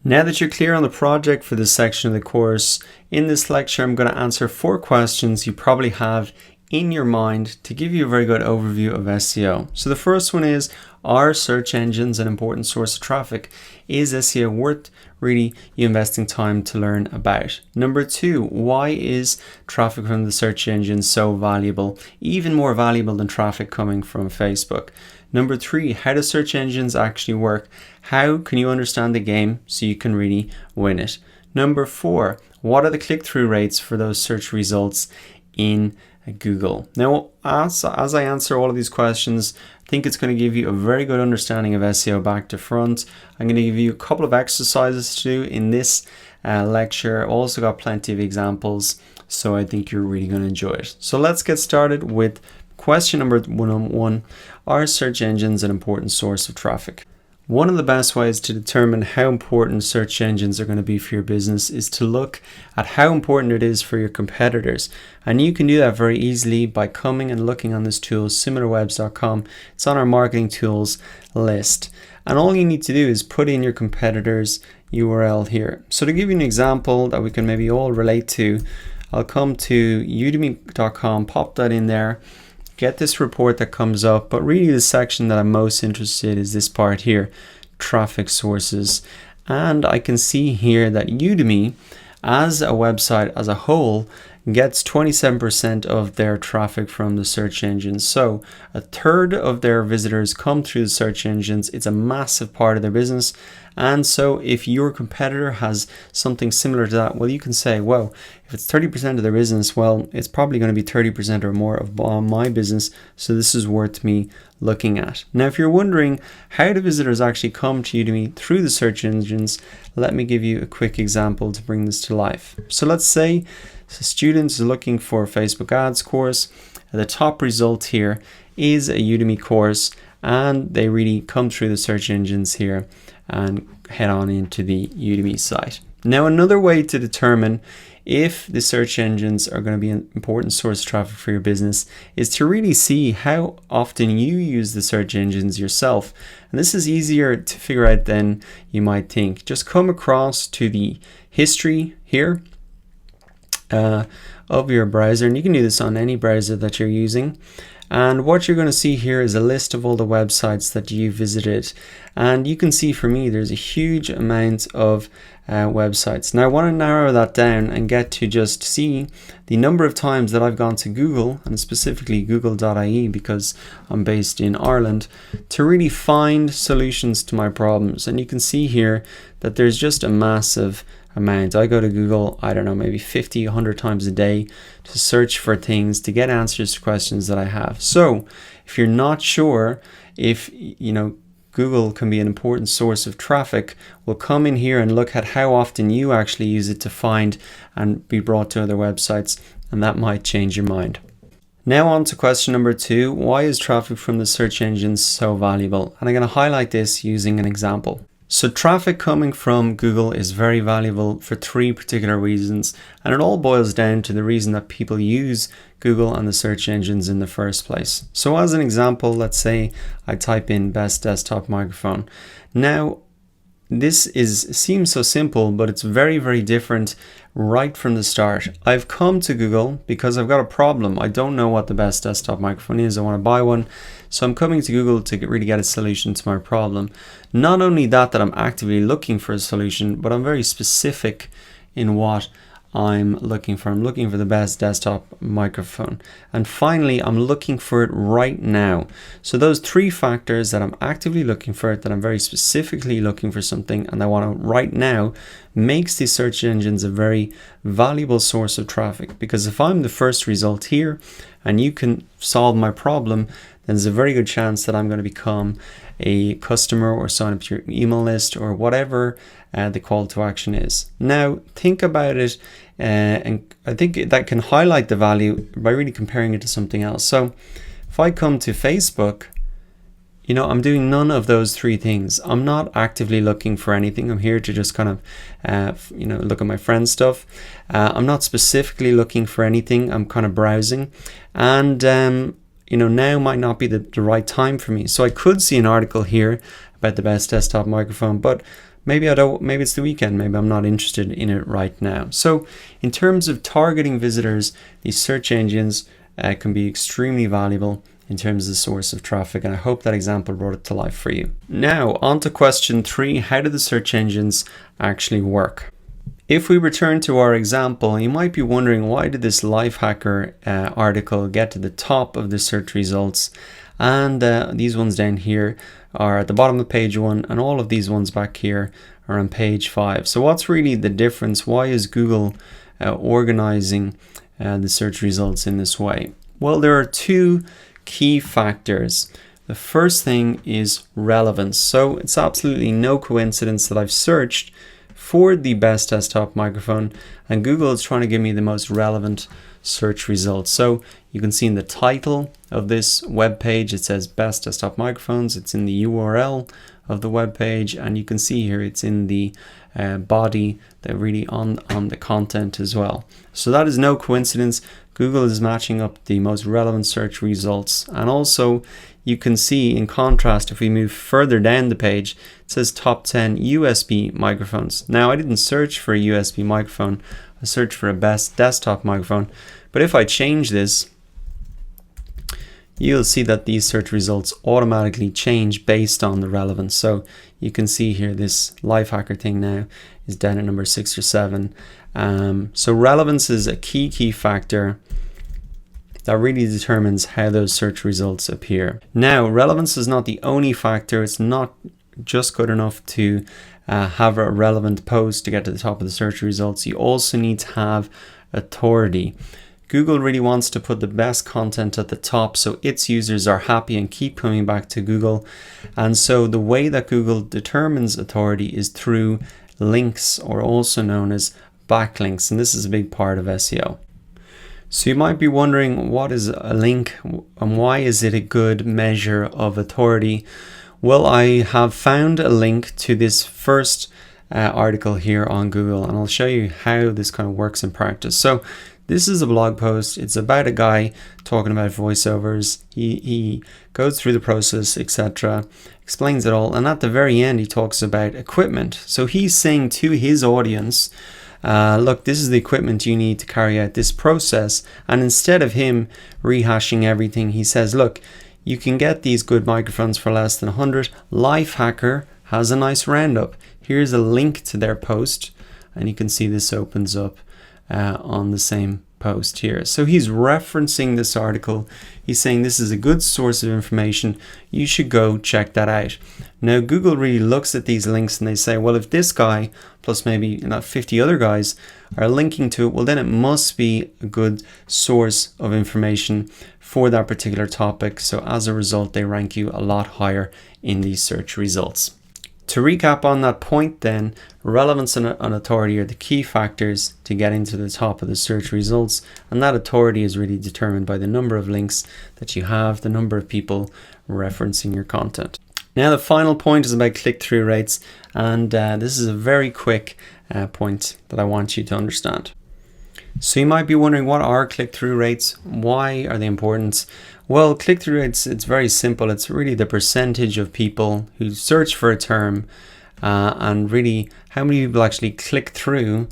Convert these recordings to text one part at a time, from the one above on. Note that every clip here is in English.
Now that you're clear on the project for this section of the course, in this lecture I'm going to answer 4 questions you probably have in your mind to give you a very good overview of SEO. So the first one is, are search engines an important source of traffic? Is SEO worth really you investing time to learn about? Number 2, why is traffic from the search engines so valuable, even more valuable than traffic coming from Facebook? Number 3, how do search engines actually work? How can you understand the game so you can really win it? Number 4, what are the click-through rates for those search results in Google? Now, as I answer all of these questions, I think it's going to give you a very good understanding of SEO back to front. I'm going to give you a couple of exercises to do in this lecture. I've also got plenty of examples, so I think you're really going to enjoy it. So let's get started with question number 101. Are search engines an important source of traffic? One of the best ways to determine how important search engines are going to be for your business is to look at how important it is for your competitors. And you can do that very easily by coming and looking on this tool, similarwebs.com. It's on our marketing tools list. And all you need to do is put in your competitors' URL here. So to give you an example that we can maybe all relate to, I'll come to udemy.com, pop that in there, get this report that comes up, but really the section that I'm most interested in is this part here, traffic sources. And I can see here that Udemy as a website as a whole gets 27% of their traffic from the search engines. So a third of their visitors come through the search engines. It's a massive part of their business. And so if your competitor has something similar to that, well, you can say, well, if it's 30% of their business, well, it's probably going to be 30% or more of my business. So this is worth me looking at. Now, if you're wondering how do visitors actually come to Udemy through the search engines, let me give you a quick example to bring this to life. So let's say a student is looking for a Facebook ads course. The top result here is a Udemy course, and they really come through the search engines here and head on into the Udemy site. Now, another way to determine if the search engines are going to be an important source of traffic for your business is to really see how often you use the search engines yourself. And this is easier to figure out than you might think. Just come across to the history here of your browser, and you can do this on any browser that you're using. And what you're going to see here is a list of all the websites that you visited. And you can see for me, there's a huge amount of websites. Now I want to narrow that down and get to just see the number of times that I've gone to Google, and specifically google.ie because I'm based in Ireland, to really find solutions to my problems. And you can see here that there's just a massive amount. I go to Google, I don't know, maybe 50, 100 times a day to search for things, to get answers to questions that I have. So if you're not sure if, Google can be an important source of traffic, we'll come in here and look at how often you actually use it to find and be brought to other websites, and that might change your mind. Now on to question number 2, why is traffic from the search engines so valuable? And I'm going to highlight this using an example. So traffic coming from Google is very valuable for 3 particular reasons, and it all boils down to the reason that people use Google and the search engines in the first place. So as an example, let's say I type in best desktop microphone. Now, this seems so simple, but it's very, very different right from the start. I've come to Google because I've got a problem. I don't know what the best desktop microphone is. I want to buy one. So I'm coming to Google to really get a solution to my problem. Not only that I'm actively looking for a solution, but I'm very specific in what I'm looking for. I'm looking for the best desktop microphone. And finally, I'm looking for it right now. So those 3 factors, that I'm actively looking for it, that I'm very specifically looking for something, and I want it right now, makes these search engines a very valuable source of traffic. Because if I'm the first result here and you can solve my problem, then there's a very good chance that I'm going to become a customer or sign up to your email list or whatever the call to action is. Now, think about it, and I think that can highlight the value by really comparing it to something else. So if I come to Facebook, I'm doing none of those 3 things. I'm not actively looking for anything. I'm here to just kind of, look at my friend's stuff. I'm not specifically looking for anything. I'm kind of browsing. And now might not be the right time for me. So I could see an article here about the best desktop microphone, but maybe it's the weekend, maybe I'm not interested in it right now. So in terms of targeting visitors, these search engines can be extremely valuable in terms of the source of traffic, and I hope that example brought it to life for you. Now on to question 3, how do the search engines actually work? If we return to our example, you might be wondering, why did this Lifehacker article get to the top of the search results, and these ones down here are at the bottom of page 1, and all of these ones back here are on page 5. So what's really the difference? Why is Google organizing the search results in this way? Well, there are 2 key factors. The first thing is relevance. So it's absolutely no coincidence that I've searched for the best desktop microphone, and Google is trying to give me the most relevant search results. So you can see in the title of this web page, it says best desktop microphones. It's in the URL of the web page, and you can see here it's in the body, that really on the content as well. So that is no coincidence. Google is matching up the most relevant search results. And also you can see, in contrast, if we move further down the page, it says top 10 USB microphones. Now I didn't search for a USB microphone, I searched for a best desktop microphone. But if I change this, you'll see that these search results automatically change based on the relevance. So you can see here this Lifehacker thing now is down at number 6 or 7. So relevance is a key factor that really determines how those search results appear. Now, relevance is not the only factor. It's not just good enough to have a relevant post to get to the top of the search results. You also need to have authority. Google really wants to put the best content at the top so its users are happy and keep coming back to Google. And so the way that Google determines authority is through links, or also known as backlinks. And this is a big part of SEO. So you might be wondering, what is a link and why is it a good measure of authority? Well, I have found a link to this first article here on Google, and I'll show you how this kind of works in practice. So this is a blog post. It's about a guy talking about voiceovers. He goes through the process, etc., explains it all, and at the very end he talks about equipment. So he's saying to his audience, look, this is the equipment you need to carry out this process. And instead of him rehashing everything, he says, look, you can get these good microphones for less than 100. Lifehacker has a nice roundup. Here's a link to their post, and you can see this opens up on the same post here. So he's referencing this article. He's saying this is a good source of information. You should go check that out. Now Google really looks at these links and they say, well, if this guy plus maybe 50 other guys are linking to it, well then it must be a good source of information for that particular topic. So as a result, they rank you a lot higher in these search results. To recap on that point then, relevance and authority are the key factors to getting to the top of the search results, and that authority is really determined by the number of links that you have, the number of people referencing your content. Now the final point is about click-through rates, and this is a very quick point that I want you to understand. So you might be wondering, what are click-through rates? Why are they important? Well, click-through rates, it's very simple. It's really the percentage of people who search for a term and really how many people actually click through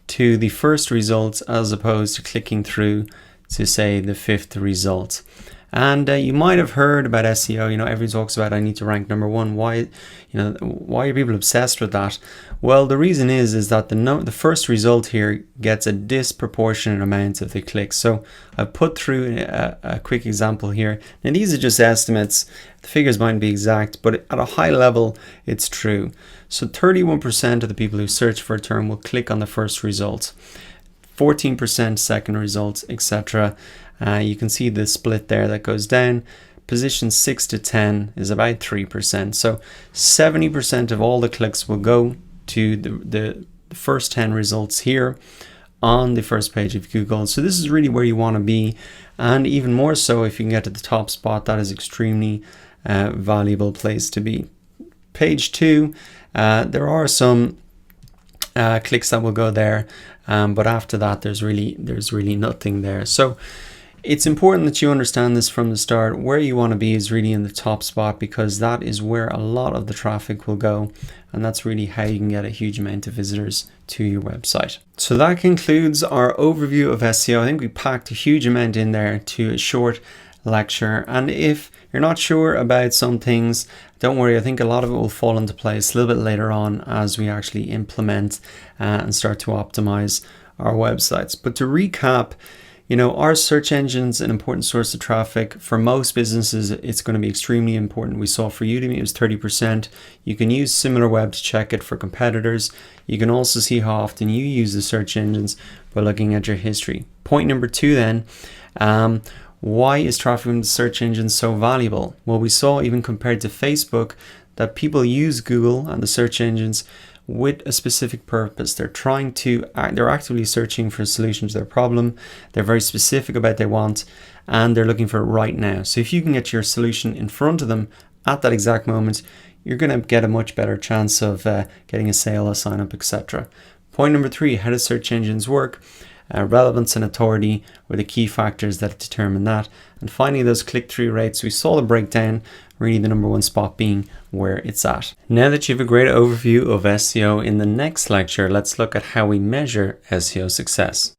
to the first result as opposed to clicking through to, say, the 5th result. And you might have heard about SEO. Everyone talks about I need to rank number 1. Why are people obsessed with that? Well, the reason is that the first result here gets a disproportionate amount of the clicks. So I've put through a quick example here. Now these are just estimates. The figures might be exact, but at a high level, it's true. So 31% of the people who search for a term will click on the first result, 14% second result, etc. You can see the split there that goes down. Position 6 to 10 is about 3%. So 70% of all the clicks will go to the first 10 results here on the first page of Google. So this is really where you want to be. And even more so if you can get to the top spot, that is extremely valuable place to be. Page 2, there are some clicks that will go there. But after that, there's really nothing there. So It's important that you understand this from the start. Where you want to be is really in the top spot, because that is where a lot of the traffic will go, and that's really how you can get a huge amount of visitors to your website. So that concludes our overview of SEO. I think we packed a huge amount in there to a short lecture, and if you're not sure about some things, don't worry, I think a lot of it will fall into place a little bit later on as we actually implement and start to optimize our websites. But to recap, our search engine's an important source of traffic. For most businesses, it's going to be extremely important. We saw for Udemy, it was 30%. You can use SimilarWeb to check it for competitors. You can also see how often you use the search engines by looking at your history. Point number 2 then, why is traffic from the search engines so valuable? Well, we saw even compared to Facebook that people use Google and the search engines with a specific purpose. They're actively searching for a solution to their problem. They're very specific about what they want, and they're looking for it right now. So if you can get your solution in front of them at that exact moment, you're going to get a much better chance of getting a sale, a sign up, etc. Point number 3, how do search engines work? Relevance and authority were the key factors that determine that. And finally, those click-through rates, we saw the breakdown, really the number 1 spot being where it's at. Now that you have a great overview of SEO, in the next lecture, let's look at how we measure SEO success.